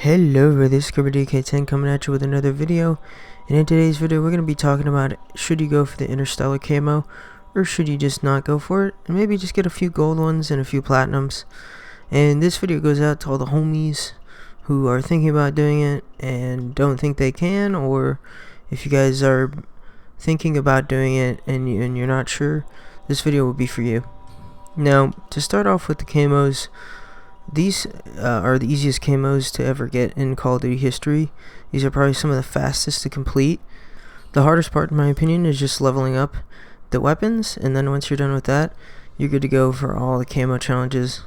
Hello, this is DK10 coming at you with another video, and in today's video we're going to be talking about should you go for the interstellar camo or should you just not go for it and maybe just get a few gold ones and a few platinums. And this video goes out to all the homies who are thinking about doing it and don't think they can, or if you guys are thinking about doing it and you're not sure, this video will be for you. Now, to start off with the camos, these are the easiest camos to ever get in Call of Duty history. These are probably some of the fastest to complete. The hardest part, in my opinion, is just leveling up the weapons, and then once you're done with that, you're good to go for all the camo challenges.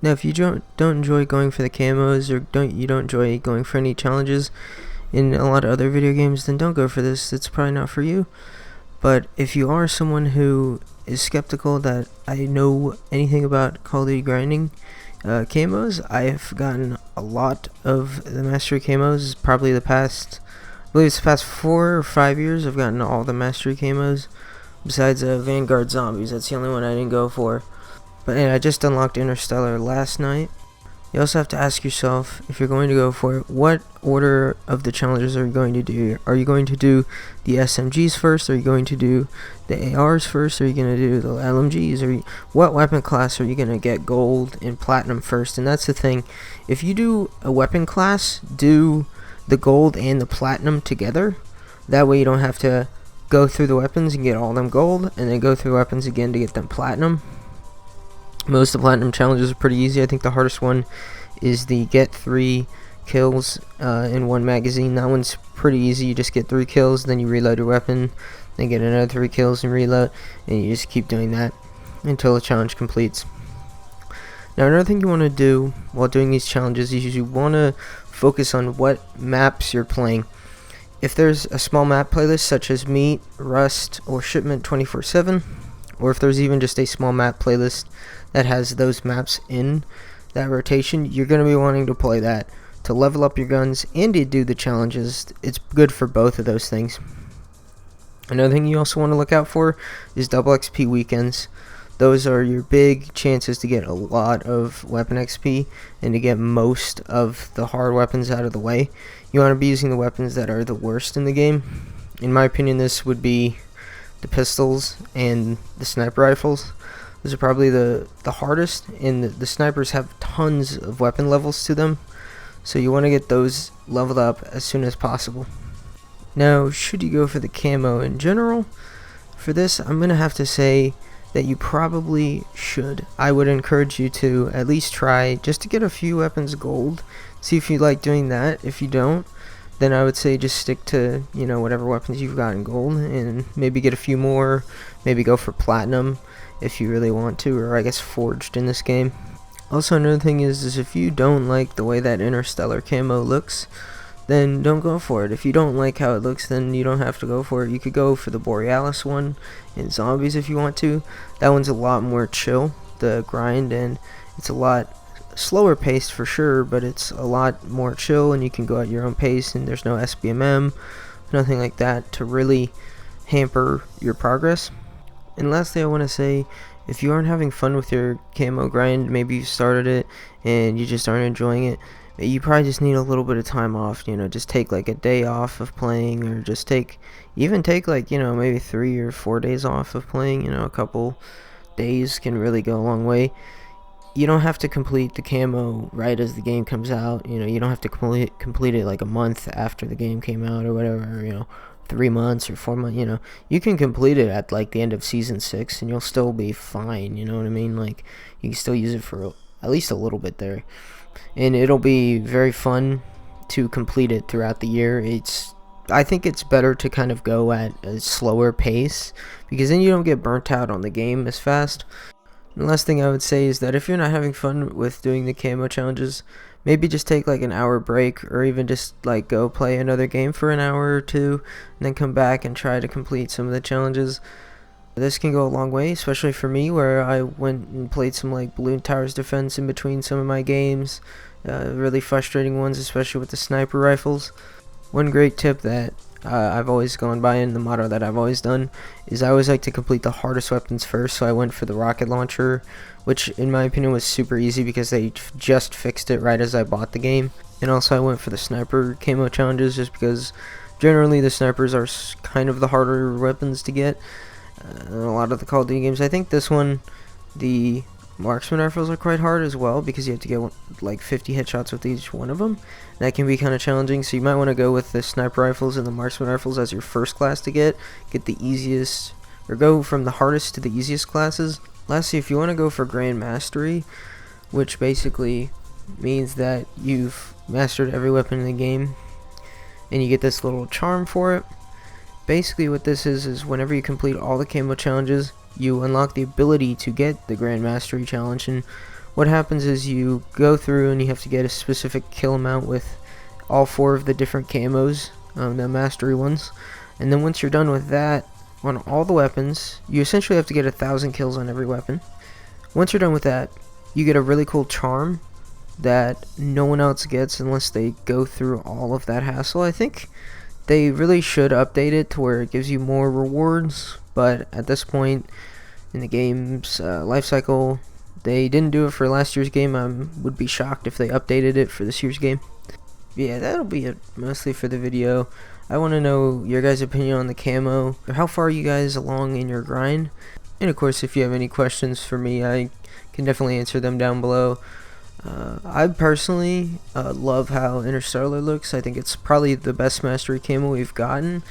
Now, if you don't enjoy going for the camos, or you don't enjoy going for any challenges in a lot of other video games, then don't go for this. It's probably not for you. But if you are someone who is skeptical that I know anything about Call of Duty grinding camos, I have gotten a lot of the mastery camos. Probably I believe it's the past 4 or 5 years I've gotten all the mastery camos, besides Vanguard Zombies. That's the only one I didn't go for. But I just unlocked Interstellar last night. You also have to ask yourself, if you're going to go for it, what order of the challenges are you going to do? Are you going to do the SMGs first? Are you going to do the ARs first? Are you going to do the LMGs? What weapon class are you going to get gold and platinum first? And that's the thing. If you do a weapon class, do the gold and the platinum together. That way you don't have to go through the weapons and get all them gold, and then go through the weapons again to get them platinum. Most of the platinum challenges are pretty easy. I think the hardest one is the get 3 kills in one magazine. That one's pretty easy. You just get 3 kills, then you reload your weapon, then get another 3 kills and reload, and you just keep doing that until the challenge completes. Now, another thing you want to do while doing these challenges is you want to focus on what maps you're playing. If there's a small map playlist such as Meat, Rust, or Shipment 24/7, or if there's even just a small map playlist that has those maps in that rotation, you're going to be wanting to play that to level up your guns and to do the challenges. It's good for both of those things. Another thing you also want to look out for is double XP weekends. Those are your big chances to get a lot of weapon XP and to get most of the hard weapons out of the way. You want to be using the weapons that are the worst in the game. In my opinion, this would be the pistols and the sniper rifles. Those are probably the hardest, and the snipers have tons of weapon levels to them, so you want to get those leveled up as soon as possible. Now, should you go for the camo in general? For this, I'm going to have to say that you probably should. I would encourage you to at least try just to get a few weapons gold. See if you like doing that. If you don't, then I would say just stick to, whatever weapons you've got in gold, and maybe get a few more, maybe go for platinum if you really want to, or I guess forged in this game. Also, another thing is if you don't like the way that interstellar camo looks, then don't go for it. If you don't like how it looks, then you don't have to go for it. You could go for the Borealis one in Zombies if you want to. That one's a lot more chill, the grind, and it's a lot slower paced for sure, but it's a lot more chill, and you can go at your own pace, and there's no SBMM, nothing like that to really hamper your progress. And lastly, I want to say, if you aren't having fun with your camo grind, maybe you started it and you just aren't enjoying it, you probably just need a little bit of time off. Just take like a day off of playing, or just take like maybe 3 or 4 days off of playing. A couple days can really go a long way. You don't have to complete the camo right as the game comes out. You don't have to complete it like a month after the game came out or whatever. 3 months or 4 months. You can complete it at like the end of season 6 and you'll still be fine. You know what I mean? Like, you can still use it for at least a little bit there, and it'll be very fun to complete it throughout the year. I think it's better to kind of go at a slower pace, because then you don't get burnt out on the game as fast. The last thing I would say is that if you're not having fun with doing the camo challenges, maybe just take like an hour break, or even just like go play another game for an hour or two, and then come back and try to complete some of the challenges. This can go a long way, especially for me, where I went and played some like Balloon Towers Defense in between some of my games. Really frustrating ones, especially with the sniper rifles. One great tip that I've always gone by, and the motto that I've always done is I always like to complete the hardest weapons first. So I went for the rocket launcher, which in my opinion was super easy because they just fixed it right as I bought the game. And also I went for the sniper camo challenges just because generally the snipers are kind of the harder weapons to get in a lot of the Call of Duty games. I think this one, the marksman rifles are quite hard as well because you have to get like 50 headshots with each one of them. That can be kind of challenging, so you might want to go with the sniper rifles and the marksman rifles as your first class to get the easiest, or go from the hardest to the easiest classes. Lastly, if you want to go for Grand Mastery, which basically means that you've mastered every weapon in the game and you get this little charm for it. Basically what this is whenever you complete all the camo challenges, you unlock the ability to get the Grand Mastery challenge, and what happens is you go through and you have to get a specific kill amount with all 4 of the different camos, the mastery ones, and then once you're done with that on all the weapons, you essentially have to get 1,000 kills on every weapon. Once you're done with that, you get a really cool charm that no one else gets unless they go through all of that hassle. I think they really should update it to where it gives you more rewards, but at this point in the game's life cycle, they didn't do it for last year's game. I would be shocked if they updated it for this year's game. Yeah, that'll be it mostly for the video. I want to know your guys' opinion on the camo. How far are you guys along in your grind? And of course, if you have any questions for me, I can definitely answer them down below. I personally love how Interstellar looks. I think it's probably the best mastery camo we've gotten,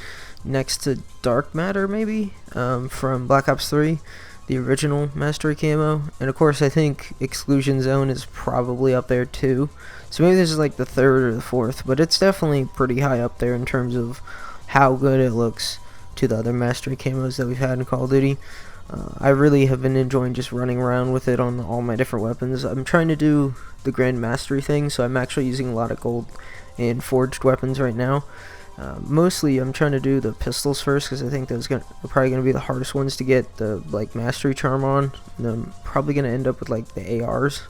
next to Dark Matter maybe, from Black Ops 3, the original mastery camo. And of course I think Exclusion Zone is probably up there too. So maybe this is like the 3rd or the 4th, but it's definitely pretty high up there in terms of how good it looks to the other mastery camos that we've had in Call of Duty. I really have been enjoying just running around with it on all my different weapons. I'm trying to do the Grand Mastery thing, so I'm actually using a lot of gold and forged weapons right now. Mostly I'm trying to do the pistols first because I think those are probably going to be the hardest ones to get the like mastery charm on. And I'm probably going to end up with like the ARs,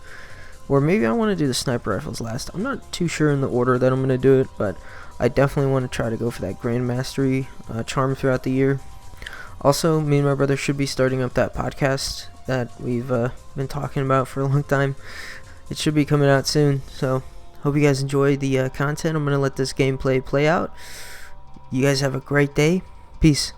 or maybe I want to do the sniper rifles last. I'm not too sure in the order that I'm going to do it, but I definitely want to try to go for that Grand Mastery charm throughout the year. Also, me and my brother should be starting up that podcast that we've been talking about for a long time. It should be coming out soon, so hope you guys enjoy the content. I'm going to let this gameplay play out. You guys have a great day. Peace.